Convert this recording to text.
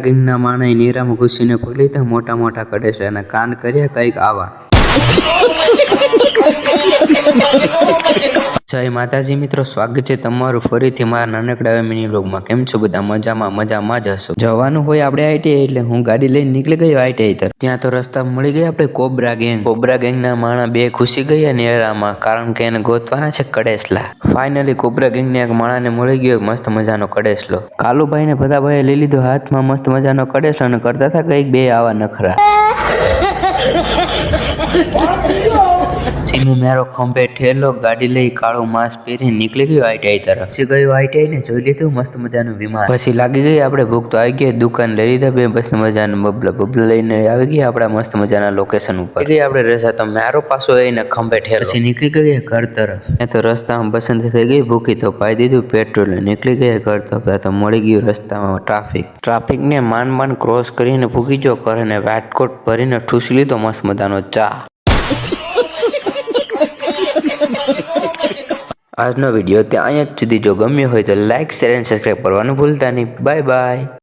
ગીરના માણસે નીરામાં ઘૂસીને પકડી તો મોટા મોટા કડેસા અને કાન કર્યા કંઈક આવા. જય માતાજી મિત્રો, સ્વાગત છે તમારું ફરીથી મારા નાનકડા મિની બ્લોગમાં. કેમ છો બધા? મજામાં જ હશો. જવાનું હોય આપણે આઈટીઆઈ, એટલે હું ગાડી લઈને નીકળી ગયો આઈટીઆઈ તરફ. ત્યાં તો રસ્તા મળી ગયા આપણે કોબરા ગેંગના માણસ બે ઘૂસી ગયા નેરામાં, કારણ કે એને ગોતવાના છે કડેસલા. ફાઇનલી કોબરા ગેંગના એક માણસને મળી ગયો મસ્ત મજાનો કડેસલો. કાલુભાઈ ને ભદાભાઈએ લઈ લીધો હાથમાં મસ્ત મજાનો કડેસલો અને કરતા હતા કંઈક બે આવા નખરા. સિમી મેરો ખંભે ઠેલો ગાડી લઈ કાળું માસ્ક પહેરી નીકળી ગયો આઈટીઆઈ તરફ. પછી ગયો આઈટીઆઈ ને જોઈ લીધું મસ્ત મજાનું વિમાન. પછી લાગી ગઈ આપણે ભૂખ તો આવી ગઈ. દુકાન લઈ લીધા બે મસ્ત મજાના બબલા લઈને આવી ગયા આપણા મસ્ત મજાના લોકેશન ઉપર. ગઈ આપણે રસ્તા તો મેરો પાછો એને ખંભે ઠેલો. પછી નીકળી ગયા ઘર તરફ. એ તો રસ્તામાં પસંદ થઈ ગઈ ભૂખી તો પાઈ દીધું પેટ્રોલ. નીકળી ગયા ઘર તરફ. તો મળી ગયું રસ્તામાં ટ્રાફિકને માંડ ક્રોસ કરીને ભૂકી જો કરે વાટકોટ ભરીને ઠૂસી લીધો મસ્ત મજાનો ચા. આજનો વિડીયો ત્યાં અહીંયા જ સુધી. જો ગમ્યો હોય તો લાઈક, શેર અને સબસ્ક્રાઈબ કરવાનું ભૂલતા નહીં. Bye bye.